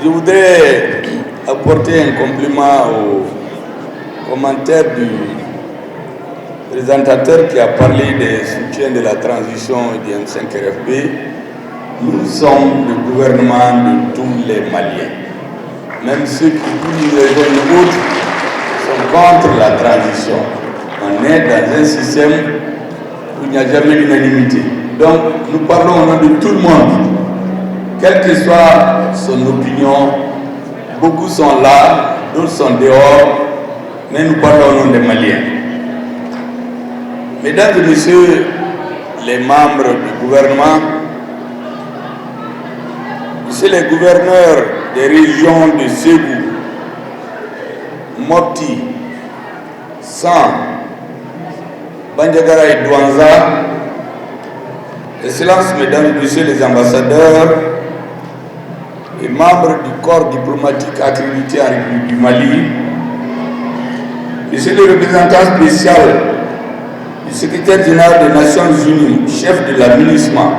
Je voudrais apporter un compliment au commentaire du présentateur qui a parlé des soutiens de la transition et du M5RFB. Nous sommes le gouvernement de tous les Maliens. Même ceux qui disent les zones autres sont contre la transition. On est dans un système où il n'y a jamais l'unanimité. Donc nous parlons au nom de tout le monde. Quelle que soit son opinion, beaucoup sont là, d'autres sont dehors, mais nous parlons au nom des Maliens. Mesdames et messieurs les membres du gouvernement, messieurs les gouverneurs des régions de Ségou, Mopti, San, Bandiagara et Douanza, Excellences, mesdames et messieurs les ambassadeurs et membres du corps diplomatique accrédité en République du Mali, monsieur le représentant spécial du secrétaire général des Nations Unies, chef de l'administration,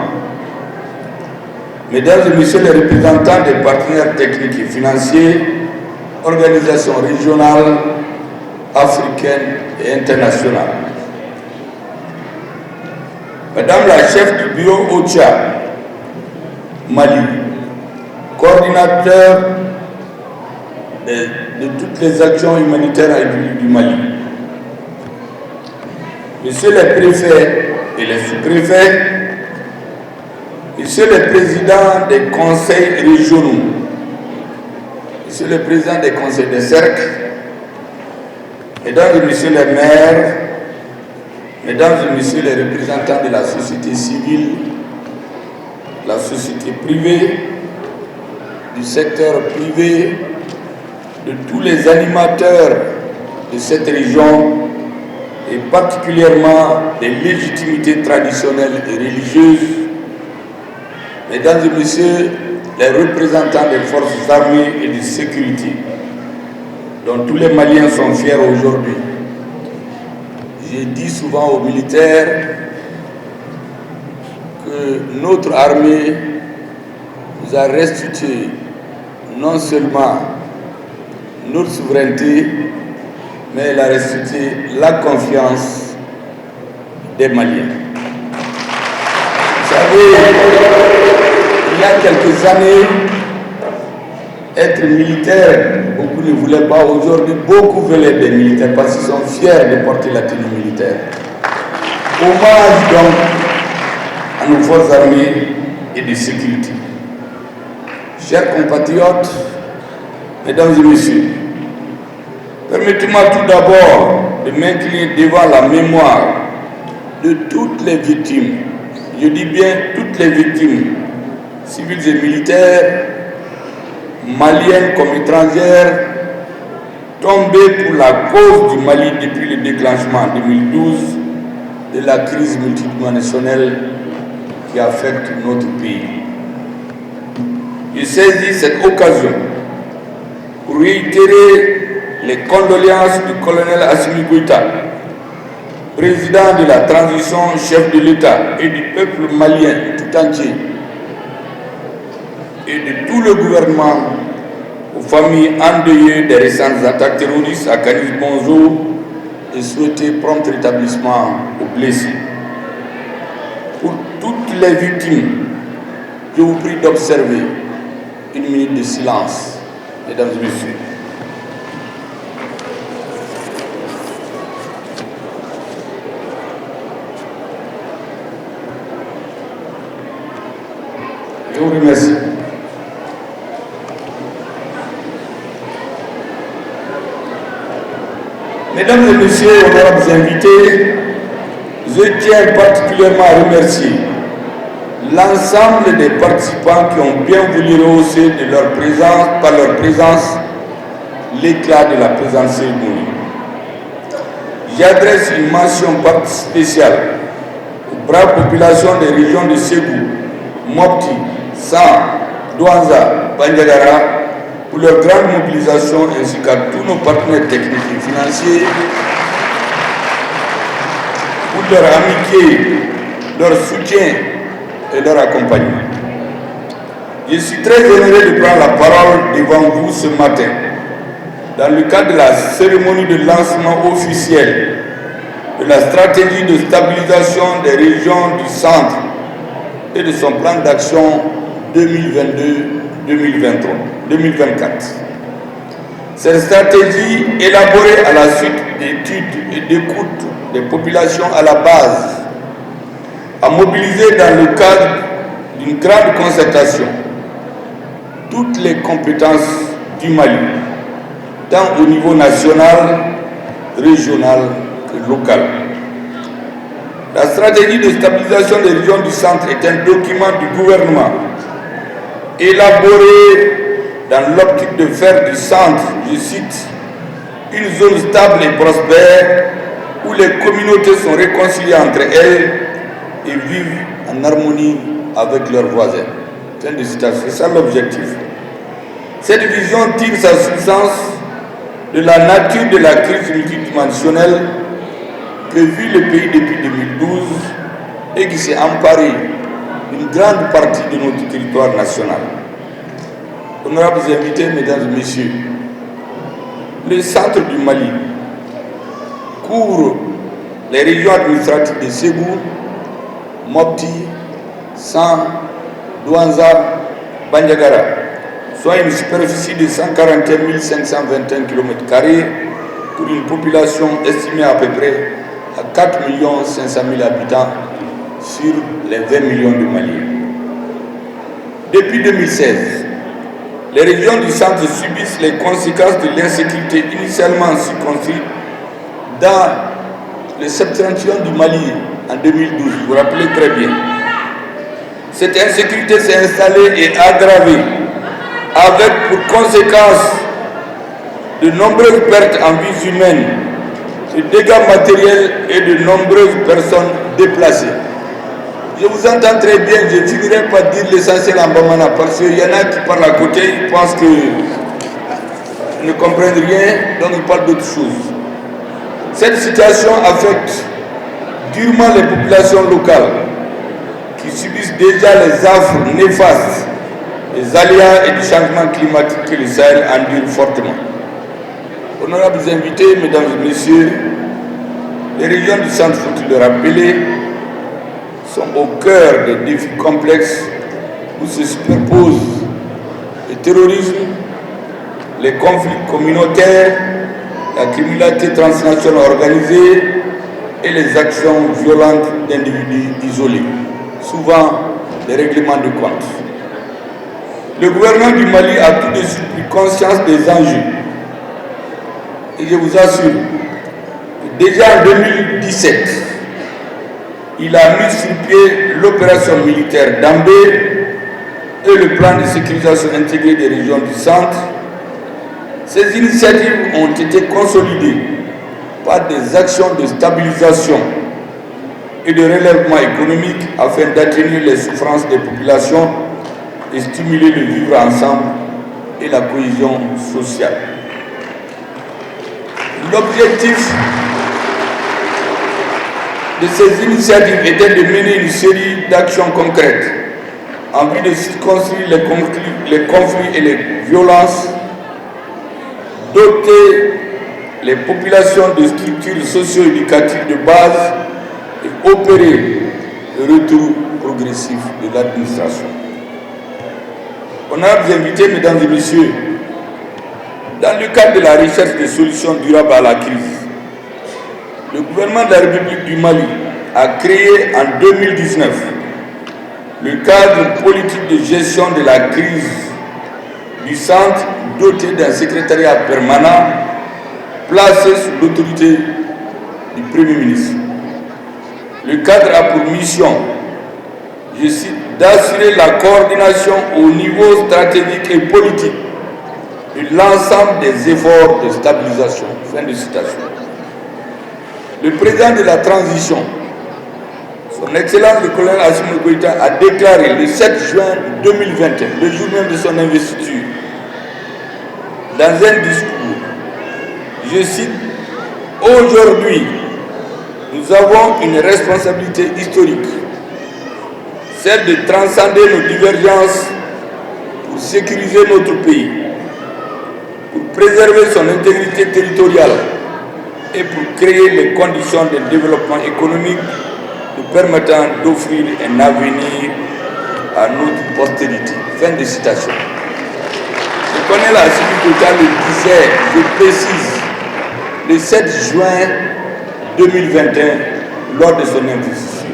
mesdames et messieurs les représentants des partenaires techniques et financiers, organisations régionales, africaines et internationales. Madame la chef du bureau OCHA, Mali, coordinateur de toutes les actions humanitaires en République du Mali, Monsieur les préfets et les sous-préfets, Monsieur le président des conseils régionaux, Monsieur le président des conseils des cercles, Mesdames et Messieurs les maires, Mesdames et Messieurs les représentants de la société civile, la société privée, du secteur privé, de tous les animateurs de cette région et particulièrement des légitimités traditionnelles et religieuses, Mesdames et Messieurs les représentants des forces armées et de sécurité, dont tous les Maliens sont fiers aujourd'hui. J'ai dit souvent aux militaires que notre armée nous a restitué non seulement notre souveraineté, mais elle a restitué la confiance des Maliens. Vous savez, il y a quelques années, être militaire, beaucoup ne voulaient pas. Aujourd'hui, beaucoup veulent être des militaires parce qu'ils sont fiers de porter la tenue militaire. Hommage donc à nos forces armées et de sécurité. Chers compatriotes, mesdames et messieurs, permettez-moi tout d'abord de m'incliner devant la mémoire de toutes les victimes, je dis bien toutes les victimes, civiles et militaires, maliennes comme étrangères, tombées pour la cause du Mali depuis le déclenchement en 2012 de la crise multidimensionnelle qui affecte notre pays. Je saisis cette occasion pour réitérer les condoléances du colonel Assimi Goïta, président de la transition, chef de l'État et du peuple malien tout entier, et de tout le gouvernement aux familles endeuillées des récentes attaques terroristes à Canis Bonzo et souhaiter prompt rétablissement aux blessés. Pour toutes les victimes, je vous prie d'observer une minute de silence, mesdames et messieurs. Je vous remercie. Mesdames et messieurs, honorables invités, je tiens particulièrement à remercier l'ensemble des participants qui ont bien voulu rehausser de leur présence, par leur présence l'éclat de la présente cérémonie. J'adresse une mention spéciale aux braves populations des régions de Ségou, Mopti, San, Douanza, Bandiagara, pour leur grande mobilisation ainsi qu'à tous nos partenaires techniques et financiers pour leur amitié, leur soutien et leur accompagnement. Je suis très honoré de prendre la parole devant vous ce matin dans le cadre de la cérémonie de lancement officiel de la stratégie de stabilisation des régions du centre et de son plan d'action 2022-2024. Cette stratégie, élaborée à la suite d'études et d'écoute des populations à la base, a mobilisé dans le cadre d'une grande concertation toutes les compétences du Mali, tant au niveau national, régional que local. La stratégie de stabilisation des régions du centre est un document du gouvernement élaboré dans l'optique de faire du centre, je cite, une zone stable et prospère où les communautés sont réconciliées entre elles et vivent en harmonie avec leurs voisins. Fin de citation, c'est ça l'objectif. Cette vision tire sa substance de la nature de la crise multidimensionnelle que vit le pays depuis 2012 et qui s'est emparée d'une grande partie de notre territoire national. Honorables invités, mesdames et messieurs, le centre du Mali couvre les régions administratives de Ségou, Mopti, San, Douanza, Bandiagara, soit une superficie de 141 521 km² pour une population estimée à peu près à 4 500 000 habitants sur les 20 millions de Maliens. Depuis 2016, les régions du centre subissent les conséquences de l'insécurité initialement circonscrite dans le septentrion du Mali en 2012, vous vous rappelez très bien. Cette insécurité s'est installée et aggravée avec pour conséquence de nombreuses pertes en vies humaines, de dégâts matériels et de nombreuses personnes déplacées. Je vous entends très bien, je ne finirai pas dire l'essentiel en Bamana parce qu'il y en a qui parlent à côté, ils pensent qu'ils ne comprennent rien, donc ils parlent d'autres choses. Cette situation affecte durement les populations locales qui subissent déjà les affres néfastes des aléas et du changement climatique que le Sahel endure fortement. Honorables invités, mesdames et messieurs, les régions du centre, faut-il le rappeler, sont au cœur des défis complexes où se superposent le terrorisme, les conflits communautaires, la criminalité transnationale organisée et les actions violentes d'individus isolés, souvent des règlements de comptes. Le gouvernement du Mali a tout de suite pris conscience des enjeux. Et je vous assure que déjà en 2017, il a mis sur pied l'opération militaire d'Ambé et le plan de sécurisation intégrée des régions du centre. Ces initiatives ont été consolidées par des actions de stabilisation et de relèvement économique afin d'atténuer les souffrances des populations et stimuler le vivre ensemble et la cohésion sociale. L'objectif de ces initiatives était de mener une série d'actions concrètes en vue de circonscrire les conflits et les violences, doter les populations de structures socio-éducatives de base et opérer le retour progressif de l'administration. Honorables invités, mesdames et messieurs, dans le cadre de la recherche de solutions durables à la crise, le gouvernement de la République du Mali a créé en 2019 le cadre politique de gestion de la crise du centre doté d'un secrétariat permanent placé sous l'autorité du Premier ministre. Le cadre a pour mission, je cite, d'assurer la coordination au niveau stratégique et politique de l'ensemble des efforts de stabilisation. Fin de citation. Le président de la transition, son Excellence le colonel Assimi Goïta, a déclaré le 7 juin 2021, le jour même de son investiture, dans un discours, je cite, « Aujourd'hui, nous avons une responsabilité historique, celle de transcender nos divergences sécuriser notre pays, pour préserver son intégrité territoriale et pour créer les conditions de développement économique nous permettant d'offrir un avenir à notre postérité. Fin de citation. Je connais la Sécurité le disait, je précise, le 7 juin 2021, lors de son investiture.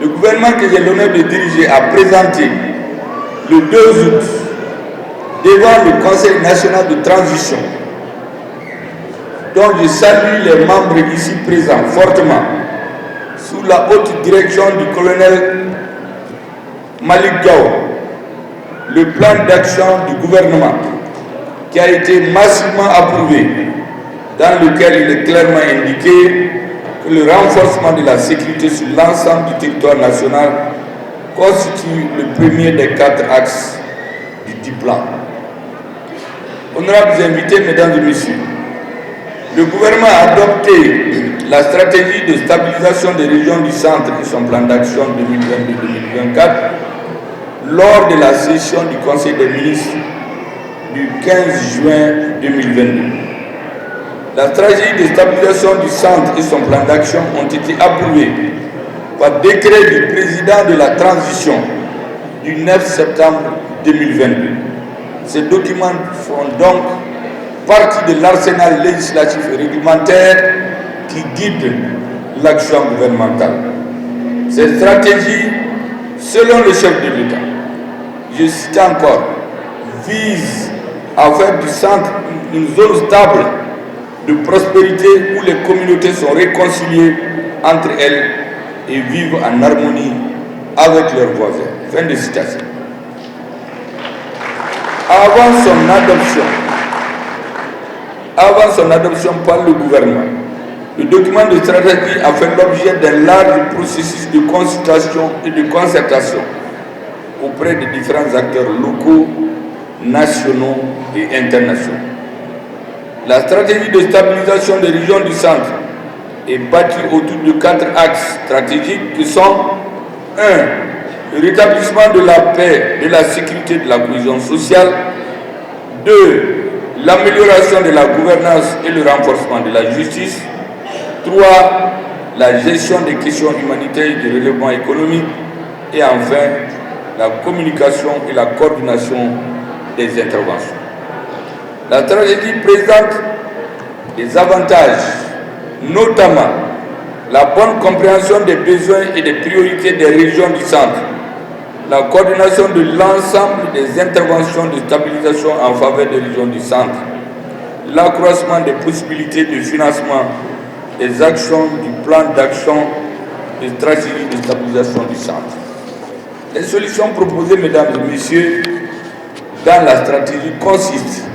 Le gouvernement que j'ai l'honneur de diriger a présenté le 2 août devant le Conseil national de transition, dont je salue les membres ici présents fortement, sous la haute direction du colonel Malik Diao, le plan d'action du gouvernement qui a été massivement approuvé, dans lequel il est clairement indiqué que le renforcement de la sécurité sur l'ensemble du territoire national constitue le premier des 4 axes du dit plan. Honorables invités, mesdames et messieurs, le gouvernement a adopté la stratégie de stabilisation des régions du centre et son plan d'action 2022-2024 lors de la session du Conseil des ministres du 15 juin 2022. La stratégie de stabilisation du centre et son plan d'action ont été approuvés par décret du président de la transition du 9 septembre 2022. Ces documents font donc partie de l'arsenal législatif et réglementaire qui guide l'action gouvernementale. Cette stratégie, selon le chef de l'État, je cite encore, vise à faire du centre une zone stable de prospérité où les communautés sont réconciliées entre elles et vivent en harmonie avec leurs voisins. Fin de citation. Avant son adoption par le gouvernement, le document de stratégie a fait l'objet d'un large processus de consultation et de concertation auprès des différents acteurs locaux, nationaux et internationaux. La stratégie de stabilisation des régions du centre est bâtie autour de 4 axes stratégiques qui sont 1. Le rétablissement de la paix, de la sécurité et de la cohésion sociale. 2. L'amélioration de la gouvernance et le renforcement de la justice. 3. La gestion des questions humanitaires et du relèvement économique. Et enfin, la communication et la coordination des interventions. La stratégie présente des avantages, notamment la bonne compréhension des besoins et des priorités des régions du centre, la coordination de l'ensemble des interventions de stabilisation en faveur des régions du centre, l'accroissement des possibilités de financement des actions du plan d'action de stratégie de stabilisation du centre. Les solutions proposées, mesdames et messieurs, dans la stratégie consistent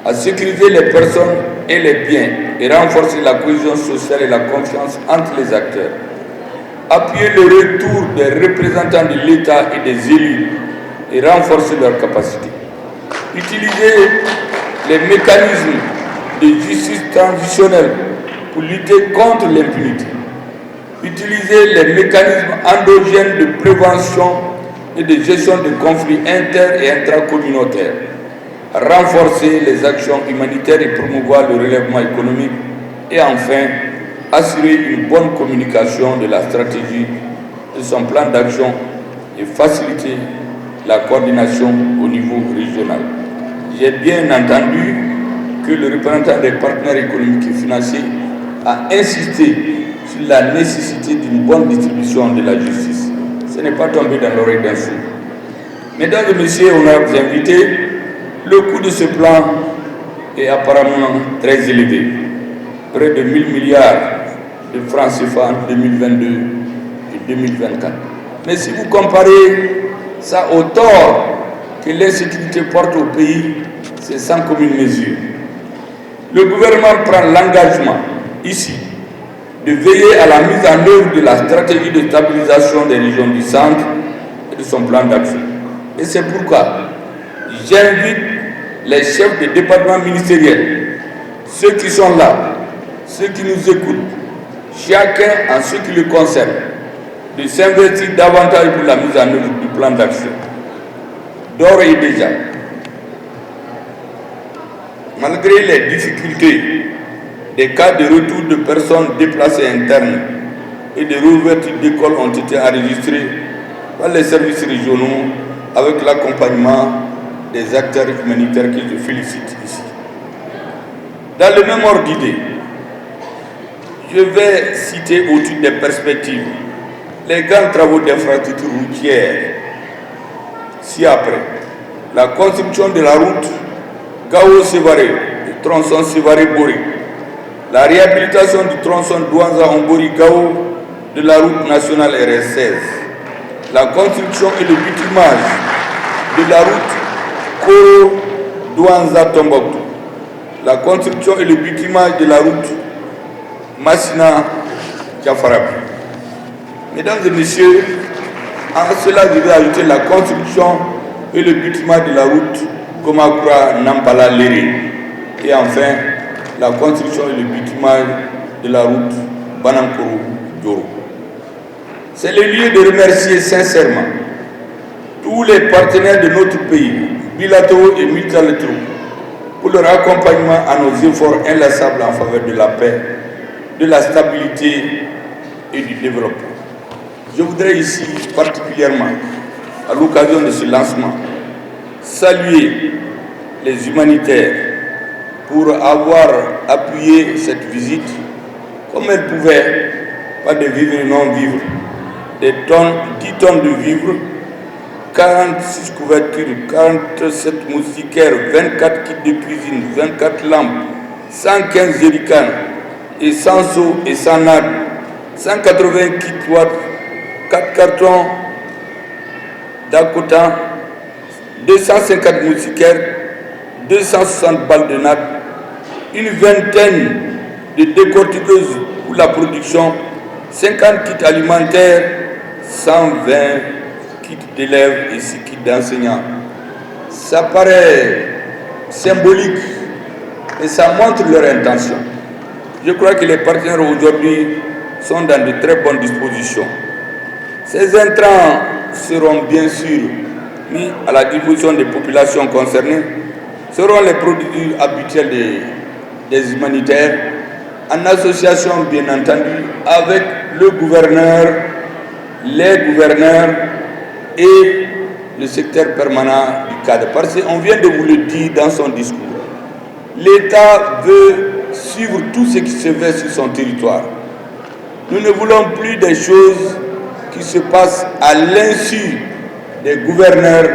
à sécuriser les personnes et les biens et renforcer la cohésion sociale et la confiance entre les acteurs. Appuyer le retour des représentants de l'État et des élus et renforcer leurs capacités. Utiliser les mécanismes de justice transitionnelle pour lutter contre l'impunité. Utiliser les mécanismes endogènes de prévention et de gestion de conflits inter- et intracommunautaires. Renforcer les actions humanitaires et promouvoir le relèvement économique. Et enfin, assurer une bonne communication de la stratégie de son plan d'action et faciliter la coordination au niveau régional. J'ai bien entendu que le représentant des partenaires économiques et financiers a insisté sur la nécessité d'une bonne distribution de la justice. Ce n'est pas tombé dans l'oreille d'un sourd. Mesdames et messieurs, honorables invités, le coût de ce plan est apparemment très élevé, près de 1000 milliards de francs CFA en 2022 et 2024. Mais si vous comparez ça au tort que l'insécurité porte au pays, c'est sans commune mesure. Le gouvernement prend l'engagement, ici, de veiller à la mise en œuvre de la stratégie de stabilisation des régions du centre et de son plan d'action. Et c'est pourquoi j'invite les chefs de département ministériels, ceux qui sont là, ceux qui nous écoutent, chacun en ce qui le concerne, de s'investir davantage pour la mise en œuvre du plan d'action. d'ores et déjà, malgré les difficultés, des cas de retour de personnes déplacées internes et de réouverture d'écoles ont été enregistrés par les services régionaux avec l'accompagnement des acteurs humanitaires que je félicite ici. Dans le même ordre d'idée, je vais citer au titre des perspectives les grands travaux d'infrastructures routières. Ci-après, la construction de la route Gao-Sévaré, du tronçon Sévaré-Boré, la réhabilitation du tronçon Douanza-Ombori-Gao de la route nationale RS16, la construction et le bitumage de la route Koro-Douanza-Tombouctou, la construction et le bitumage de la route Massina-Diafarabi. Mesdames et messieurs, à cela je vais ajouter la construction et le bitumage de la route Komakura-Nampala-Léré et enfin la construction et le bitumage de la route Banankoro-Djoro. C'est le lieu de remercier sincèrement tous les partenaires de notre pays, bilatéraux et multilatéraux, pour leur accompagnement à nos efforts inlassables en faveur de la paix, de la stabilité et du développement. Je voudrais ici particulièrement, à l'occasion de ce lancement, saluer les humanitaires pour avoir appuyé cette visite comme elles pouvaient, pas de vivres et non-vivres, 10 tonnes de vivres, 46 couvertures, 47 moustiquaires, 24 kits de cuisine, 24 lampes, 115 jerrycans et 100 seaux et 100 nattes, 180 kits watts, 4 cartons d'Akota, 250 moustiquaires, 260 balles de nattes, une vingtaine de décortiqueuses pour la production, 50 kits alimentaires, 120 kits d'élèves et 6 kits d'enseignants. Ça paraît symbolique et ça montre leur intention. Je crois que les partenaires aujourd'hui sont dans de très bonnes dispositions. Ces intrants seront bien sûr mis à la disposition des populations concernées, seront les produits habituels des humanitaires, en association bien entendu avec le gouverneur, les gouverneurs et le secrétaire permanent du cadre. Parce qu'on vient de vous le dire dans son discours, l'État veut suivre tout ce qui se fait sur son territoire. Nous ne voulons plus des choses qui se passent à l'insu des gouverneurs,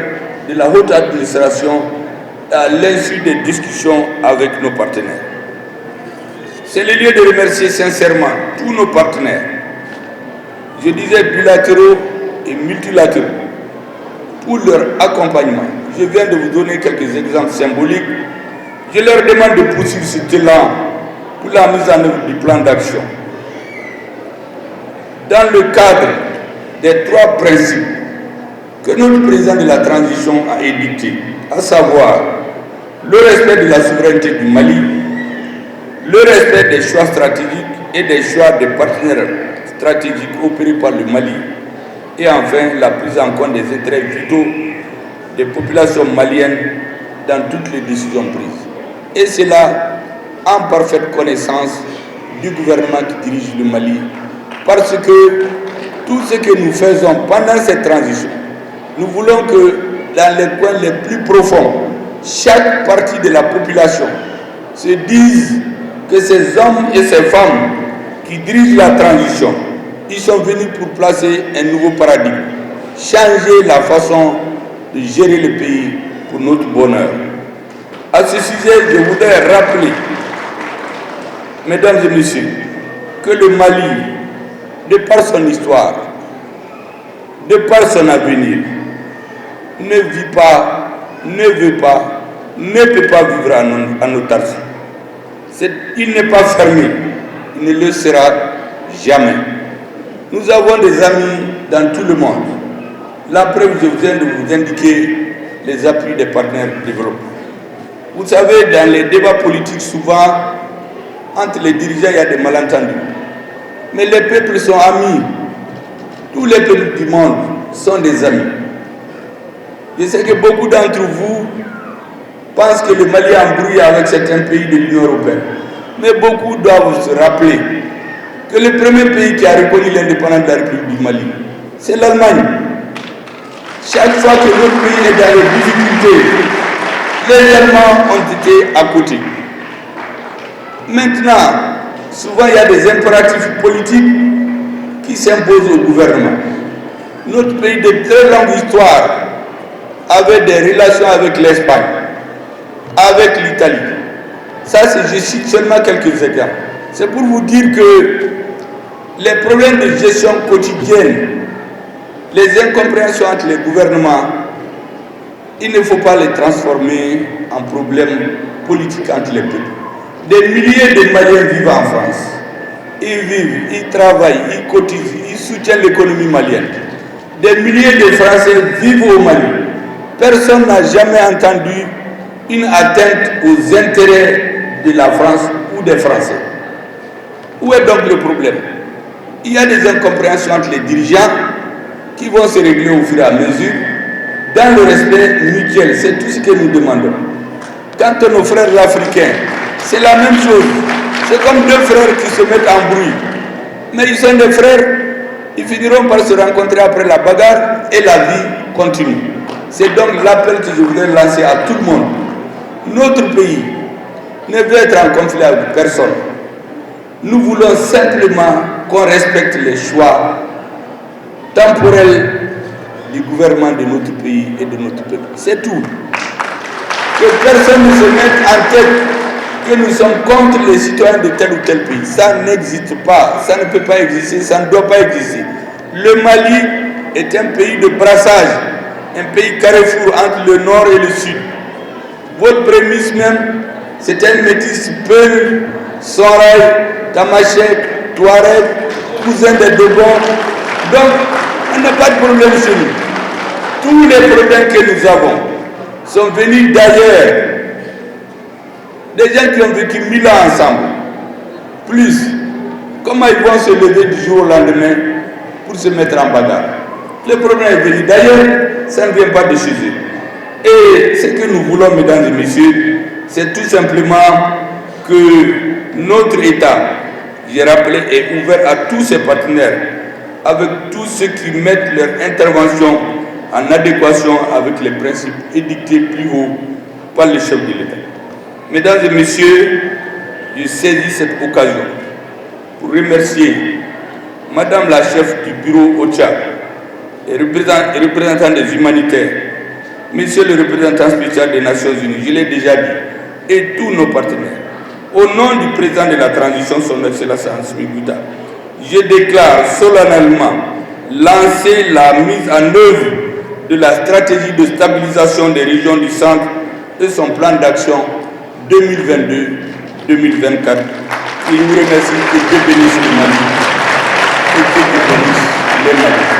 de la haute administration, à l'insu des discussions avec nos partenaires. C'est le lieu de remercier sincèrement tous nos partenaires, je disais bilatéraux et multilatéraux, pour leur accompagnement. Je viens de vous donner quelques exemples symboliques. Je leur demande de poursuivre ce élan pour la mise en œuvre du plan d'action. Dans le cadre des 3 principes que notre président de la transition a édictés, à savoir le respect de la souveraineté du Mali, le respect des choix stratégiques et des choix des partenaires stratégiques opérés par le Mali, et enfin la prise en compte des intérêts vitaux des populations maliennes dans toutes les décisions prises. Et c'est là en parfaite connaissance du gouvernement qui dirige le Mali, parce que tout ce que nous faisons pendant cette transition, nous voulons que dans les coins les plus profonds, chaque partie de la population se dise que ces hommes et ces femmes qui dirigent la transition, ils sont venus pour placer un nouveau paradigme, changer la façon de gérer le pays pour notre bonheur. À ce sujet, je voudrais rappeler, mesdames et messieurs, que le Mali, de par son histoire, de par son avenir, ne vit pas, ne veut pas, ne peut pas vivre en autarcie. Il n'est pas fermé, il ne le sera jamais. Nous avons des amis dans tout le monde. La preuve, je viens de vous indiquer les appuis des partenaires de développement. Vous savez, dans les débats politiques, souvent, entre les dirigeants, il y a des malentendus. Mais les peuples sont amis. Tous les peuples du monde sont des amis. Je sais que beaucoup d'entre vous pensent que le Mali est embrouillé avec certains pays de l'Union européenne. Mais beaucoup doivent se rappeler que le premier pays qui a reconnu l'indépendance de la République du Mali, c'est l'Allemagne. Chaque fois que notre pays est dans les difficultés, les Allemands ont été à côté. Maintenant, souvent il y a des impératifs politiques qui s'imposent au gouvernement. Notre pays de très longue histoire avait des relations avec l'Espagne, avec l'Italie. Ça, je cite seulement quelques exemples. C'est pour vous dire que les problèmes de gestion quotidienne, les incompréhensions entre les gouvernements, il ne faut pas les transformer en problèmes politiques entre les peuples. Des milliers de Maliens vivent en France. Ils vivent, ils travaillent, ils cotisent, ils soutiennent l'économie malienne. Des milliers de Français vivent au Mali. Personne n'a jamais entendu une atteinte aux intérêts de la France ou des Français. Où est donc le problème? Il y a des incompréhensions entre les dirigeants qui vont se régler au fur et à mesure dans le respect mutuel. C'est tout ce que nous demandons. Quant à nos frères africains, c'est la même chose. C'est comme deux frères qui se mettent en bruit. Mais ils sont des frères, ils finiront par se rencontrer après la bagarre et la vie continue. C'est donc l'appel que je voudrais lancer à tout le monde. Notre pays ne veut être en conflit avec personne. Nous voulons simplement qu'on respecte les choix temporels du gouvernement de notre pays et de notre peuple. C'est tout. Que personne ne se mette en tête que nous sommes contre les citoyens de tel ou tel pays. Ça n'existe pas, ça ne peut pas exister, ça ne doit pas exister. Le Mali est un pays de brassage, un pays carrefour entre le nord et le sud. Votre prémisse même, c'est un métis Peul, Soraï, Tamashek, Touareg, cousin des Dogons. Donc, on n'a pas de problème chez nous. Tous les problèmes que nous avons sont venus d'ailleurs. Des gens qui ont vécu 1000 ans ensemble. Plus, comment ils vont se lever du jour au lendemain pour se mettre en bagarre? Le problème est venu d'ailleurs, ça ne vient pas de chez eux. Et ce que nous voulons, mesdames et messieurs, c'est tout simplement que notre État, j'ai rappelé, est ouvert à tous ses partenaires, avec tous ceux qui mettent leur intervention en adéquation avec les principes édictés plus haut par les chefs de l'État. Mesdames et messieurs, je saisis cette occasion pour remercier Madame la chef du bureau OCHA et représentant des humanitaires, Monsieur le représentant spécial des Nations Unies, je l'ai déjà dit, et tous nos partenaires. Au nom du président de la transition, son Excellence Assimi Goïta, je déclare solennellement lancer la mise en œuvre de la stratégie de stabilisation des régions du centre et son plan d'action 2022-2024. Je vous remercie et que bénisse le Mali. Et que bénisse les Mali.